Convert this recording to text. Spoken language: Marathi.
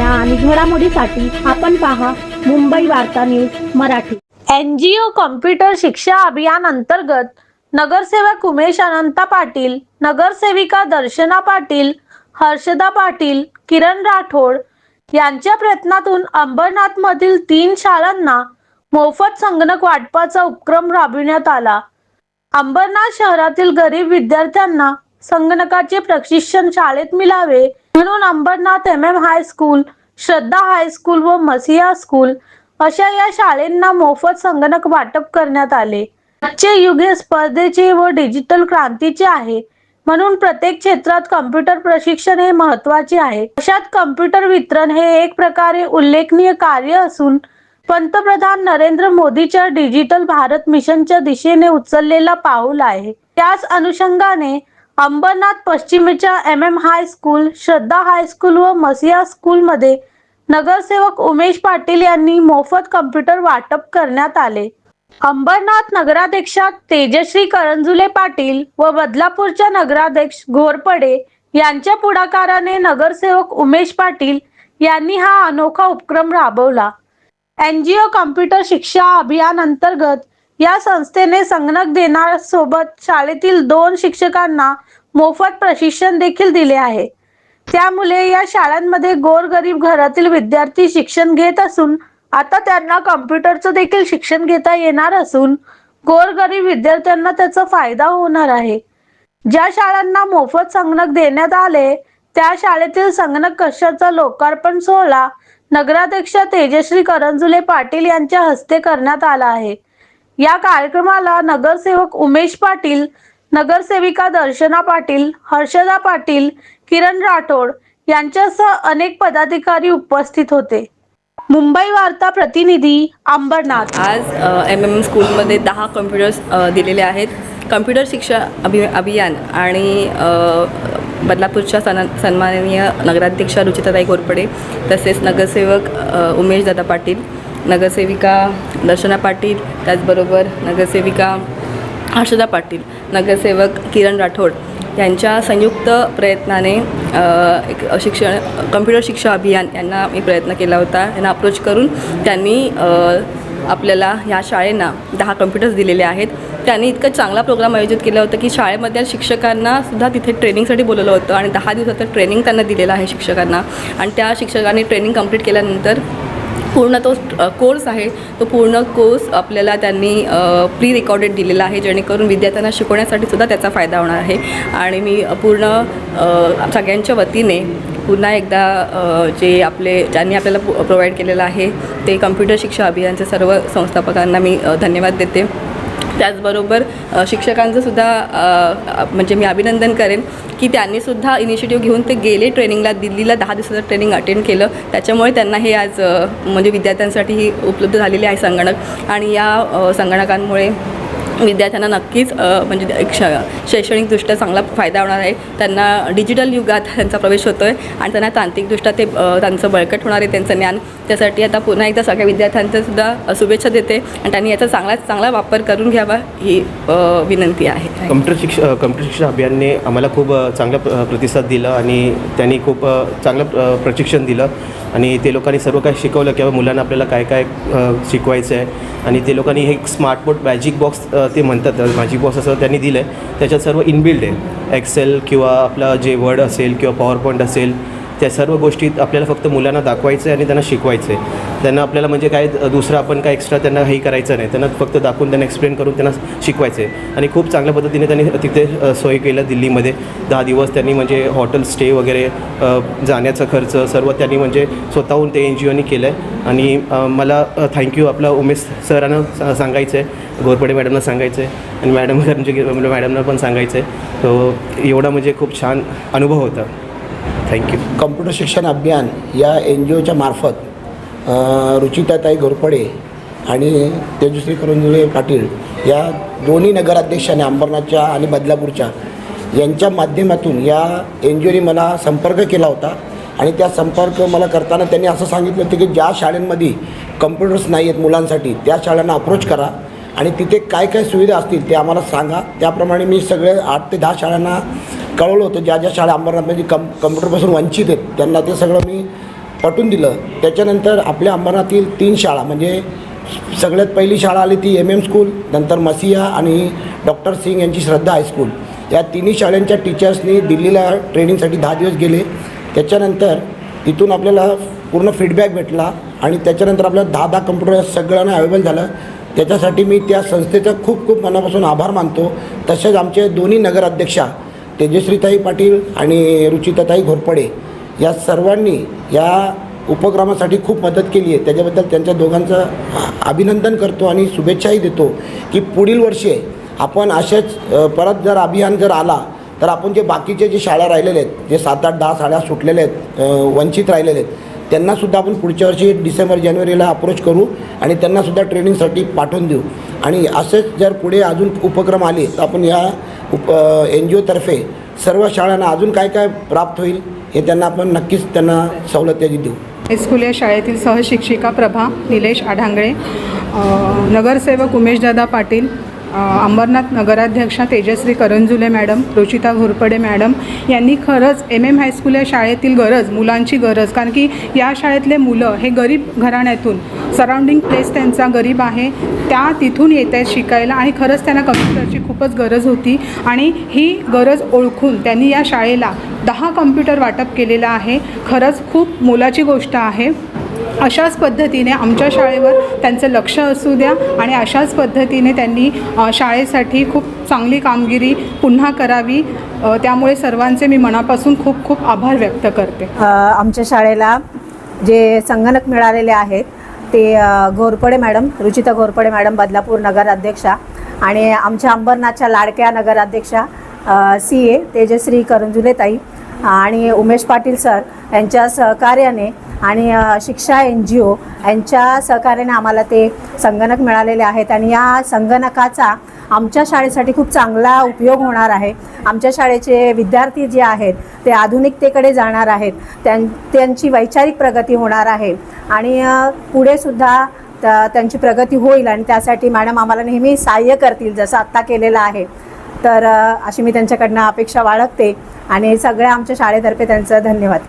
बातम्या आणि घडामोडीसाठी आपण पहा मुंबई वार्ता न्यूज मराठी। NGO कॉम्प्युटर शिक्षा अभियान अंतर्गत नगरसेवक उमेश अनंता पाटील, नगरसेविका दर्शना पाटील, हर्षदा पाटील, किरण राठोड यांच्या प्रयत्नातून अंबरनाथ मधील 3 शाळांना मोफत संगणक वाटपाचा उपक्रम राबविण्यात आला। अंबरनाथ शहरातील गरीब विद्यार्थ्यांना संगणकाचे प्रशिक्षण शाळेत मिळावे म्हणून अंबरनाथ MM हायस्कूल, श्रद्धा हायस्कूल व मसिहा स्कूल अशा या शाळांना मोफत संगणक वाटप करण्यात आले। आजचे युग हे स्पर्धेचे व डिजिटल क्रांतीचे आहे, म्हणून प्रत्येक क्षेत्रात कॉम्प्युटर प्रशिक्षण हे महत्त्वाचे आहे। अशात कॉम्प्युटर वितरण हे एक प्रकारे उल्लेखनीय कार्य असून पंतप्रधान नरेंद्र मोदीच्या डिजिटल भारत मिशनच्या दिशेने उचललेला पाऊल आहे। त्याच अनुषंगाने अंबरनाथ पश्चिमच्या MM हायस्कूल, श्रद्धा हायस्कूल व मसिहा स्कूल मध्ये नगरसेवक उमेश पाटील यांनी मोफत कॉम्प्युटर वाटप करण्यात आले। अंबरनाथ नगराध्यक्षा तेजश्री करंजुले पाटील व बदलापूरच्या नगराध्यक्ष घोरपडे यांच्या पुढाकाराने नगरसेवक उमेश पाटील यांनी हा अनोखा उपक्रम राबवला। NGO कॉम्प्युटर शिक्षा अभियान अंतर्गत या संस्थेने संगणक देण्यासोबत शाळेतील 2 शिक्षकांना मोफत प्रशिक्षण देखील दिले आहे। त्यामुळे या शाळांमध्ये गोरगरीब घरातील विद्यार्थी शिक्षण घेत असून आता त्यांना कॉम्प्युटरचं देखील शिक्षण घेता येणार असून गोरगरीब विद्यार्थ्यांना त्याचा फायदा होणार आहे। ज्या शाळांना मोफत संगणक देण्यात आले त्या शाळेतील संगणक कक्षाचा लोकार्पण सोहळा नगराध्यक्षा तेजश्री करंजुले पाटील यांच्या हस्ते करण्यात आला आहे। या कार्यक्रमाला नगरसेवक उमेश पाटील, नगरसेविका दर्शना पाटील, हर्षदा पाटील, किरण राठोड यांच्यासह अनेक पदाधिकारी उपस्थित होते। मुंबई वार्ता प्रतिनिधी अंबरनाथ। आज MM स्कूलमध्ये 10 कॉम्प्युटर्स दिलेले आहेत। कॉम्प्युटर शिक्षा अभियान आणि बदलापूरच्या सन्माननीय नगराध्यक्षा रुचिताताई घोरपडे, तसेच नगरसेवक उमेश दादा पाटील, नगरसेविका दर्शना पाटील, त्याचबरोबर नगरसेविका हर्षदा पाटील, नगरसेवक किरण राठोड यांच्या संयुक्त प्रयत्नाने एक कॉम्प्युटर शिक्षा अभियान यांना मी प्रयत्न केला होता। यांना अप्रोच करून त्यांनी आपल्याला ह्या शाळेंना 10 कॉम्प्युटर्स दिलेले आहेत। त्यांनी इतकं चांगला प्रोग्राम आयोजित केला होता की शाळेमधल्या शिक्षकांना सुद्धा तिथे ट्रेनिंगसाठी बोलवलं होतं आणि 10 दिवसाचं ट्रेनिंग त्यांना दिलेलं आहे शिक्षकांना। आणि त्या शिक्षकांनी ट्रेनिंग कंप्लीट केल्यानंतर पूर्ण तो कोर्स आहे, तो पूर्ण कोर्स आपल्याला त्यांनी प्री रेकॉर्डेड दिलेला आहे, जेणेकरून विद्यार्थ्यांना शिकवण्यासाठी सुद्धा त्याचा फायदा होणार आहे। आणि मी पूर्ण सगळ्यांच्या वतीने पुन्हा एकदा ज्यांनी आपल्याला प्रोव्हाइड केलेलं आहे ते कॉम्प्युटर शिक्षा अभियानचे सर्व संस्थापकांना मी धन्यवाद देते। त्याचबरोबर शिक्षकांचं सुद्धा म्हणजे मी अभिनंदन करेन की त्यांनीसुद्धा इनिशिएटिव्ह घेऊन ते गेले ट्रेनिंगला, दिल्लीला 10 दिवसाचं ट्रेनिंग अटेंड केलं। त्याच्यामुळे त्यांना हे आज म्हणजे विद्यार्थ्यांसाठी उपलब्ध झालेले आहे संगणक। आणि या संगणकांमुळे विद्यार्थ्यांना नक्कीच म्हणजे एक शैक्षणिकदृष्ट्या चांगला फायदा होणार आहे। त्यांना डिजिटल युगात त्यांचा प्रवेश होतो आहे आणि त्यांना तांत्रिकदृष्ट्या ते त्यांचं बळकट होणार आहे त्यांचं ज्ञान। त्यासाठी आता पुन्हा एकदा सगळ्या विद्यार्थ्यांचासुद्धा शुभेच्छा देते आणि त्यांनी याचा चांगला वापर करून घ्यावा ही विनंती आहे। कॉम्प्युटर शिक्षा अभियानने आम्हाला खूप चांगला प्रतिसाद दिला आणि त्यांनी खूप चांगलं प्रशिक्षण दिलं आणि ते लोकांनी सर्व काही शिकवलं किंवा मुलांना आपल्याला काय काय शिकवायचं आहे। आणि ते लोकांनी हे स्मार्ट बोर्ड मॅजिक बॉक्स ते म्हणतात, मॅजिक बॉक्स असं त्यांनी दिलं आहे। त्याच्यात सर्व इनबिल्ड आहे, एक्सेल किंवा आपलं जे वर्ड असेल किंवा पॉवर पॉईंट असेल, त्या सर्व गोष्टी आपल्याला फक्त मुलांना दाखवायचं आहे आणि त्यांना शिकवायचं आहे। त्यांना आपल्याला म्हणजे काय दुसरं आपण काय एक्स्ट्रा त्यांना हे करायचं नाही, त्यांना फक्त दाखवून त्यांना एक्सप्लेन करून त्यांना शिकवायचं आहे। आणि खूप चांगल्या पद्धतीने त्यांनी तिथे सोय केलं दिल्लीमध्ये 10 दिवस त्यांनी म्हणजे हॉटेल स्टे वगैरे जाण्याचा खर्च सर्व त्यांनी म्हणजे स्वतःहून ते NGOनी केलं आहे। आणि मला थँक्यू आपला उमेश सरांना सांगायचं आहे, घोरपडे मॅडमना सांगायचं आहे आणि मॅडमना पण सांगायचं आहे। तो एवढा म्हणजे खूप छान अनुभव होता। थँक्यू। कॉम्प्युटर शिक्षण अभियान या NGOच्या मार्फत रुचिताताई घोरपडे आणि तेजश्री करंजुले पाटील या दोन्ही नगराध्यक्षांनी अंबरनाथच्या आणि बदलापूरच्या यांच्या माध्यमातून या NGOनी मला संपर्क केला होता। आणि त्या संपर्क मला करताना त्यांनी असं सांगितलं होतं की ज्या शाळांमध्ये कॉम्प्युटर्स नाही आहेत मुलांसाठी त्या शाळांना अप्रोच करा आणि तिथे काय काय सुविधा असतील ते आम्हाला सांगा। त्याप्रमाणे मी सगळे 8 ते 10 शाळांना कळवलं होतं, ज्या शाळा अंबरनाथमध्ये कम्प्युटरपासून वंचित आहेत त्यांना ते सगळं मी पटवून दिलं. त्याच्यानंतर आपल्या अंबरनाथील 3 शाळा म्हणजे सगळ्यात पहिली शाळा आली ती MM स्कूल, नंतर मसिया आणि डॉक्टर सिंग यांची श्रद्धा हायस्कूल. या तिन्ही शाळांच्या टीचर्सनी दिल्लीला ट्रेनिंगसाठी 10 दिवस गेले. त्याच्यानंतर तिथून आपल्याला पूर्ण फीडबॅक भेटला आणि त्याच्यानंतर आपल्याला 10 कम्प्युटर सगळ्यांना अवेलेबल झालं. त्याच्यासाठी मी त्या संस्थेचा खूप खूप मनापासून आभार मानतो. तसेच आमचे दोन्ही नगराध्यक्षा तेजश्रीताई पाटील आणि रुचिताताई घोरपडे या सर्वांनी या उपक्रमासाठी खूप मदत केली आहे. त्याच्याबद्दल त्यांच्या दोघांचं अभिनंदन करतो आणि शुभेच्छाही देतो की पुढील वर्षी आपण असेच परत जर अभियान जर आला तर आपण जे बाकीचे जे शाळा राहिलेले आहेत, जे 7, 8, 10 शाळा सुटलेले आहेत, वंचित राहिलेले आहेत, त्यांनासुद्धा आपण पुढच्या वर्षी डिसेंबर जानेवारीला अप्रोच करू आणि त्यांनासुद्धा ट्रेनिंगसाठी पाठवून देऊ. आणि असेच जर पुढे अजून उपक्रम आले तर आपण या NGOतर्फे सर्व शाळांना अजून काय काय प्राप्त होईल हे त्यांना आपण नक्कीच त्यांना सवलती देऊ. हायस्कूल या शाळेतील सहशिक्षिका प्रभा निलेश आढांगळे, नगरसेवक उमेशदादा पाटील, अंबरनाथ नगराध्यक्षा तेजश्री करंजुले मॅडम, रुचिता घोरपडे मॅडम यांनी खरंच MM हायस्कूल या शाळेतील गरज, मुलांची गरज, कारण की या शाळेतले मुलं हे गरीब घराण्यातून, सराउंडिंग प्लेस त्यांचा गरीब आहे, त्या तिथून येत आहेत शिकायला आणि खरंच त्यांना कम्प्युटरची खूपच गरज होती आणि ही गरज ओळखून त्यांनी या शाळेला 10 कम्प्युटर वाटप केलेलं आहे. खरंच खूप मोलाची गोष्ट आहे. अशाच पद्धतीने आमच्या शाळेवर त्यांचं लक्ष असू द्या आणि अशाच पद्धतीने त्यांनी शाळेसाठी खूप चांगली कामगिरी पुन्हा करावी. त्यामुळे सर्वांचे मी मनापासून खूप खूप आभार व्यक्त करते. आमच्या शाळेला जे संगणक मिळालेले आहेत ते घोरपडे मॅडम, रुचिता घोरपडे मॅडम बदलापूर नगराध्यक्षा आणि आमच्या अंबरनाथच्या लाडक्या नगराध्यक्षा CA तेजश्री करंजुलेताई आणि उमेश पाटील सर यांच्या सहकार्याने आणि शिक्षा NGO यांच्या सहकार्याने आम्हाला ते संगणक मिळालेले आहेत आणि या संगणकाचा आमच्या शाळेसाठी खूप चांगला उपयोग होणार आहे. आमच्या शाळेचे विद्यार्थी जे आहेत ते आधुनिकतेकडे जाणार आहेत, त्यांची वैचारिक प्रगती होणार आहे आणि पुढेसुद्धा त्यांची प्रगती होईल आणि त्यासाठी मॅडम आम्हाला नेहमी सहाय्य करतील जसं आत्ता केलेलं आहे. तर अशी मी त्यांच्याकडनं अपेक्षा बाळगते आणि सगळ्या आमच्या शाळेतर्फे त्यांचं धन्यवाद.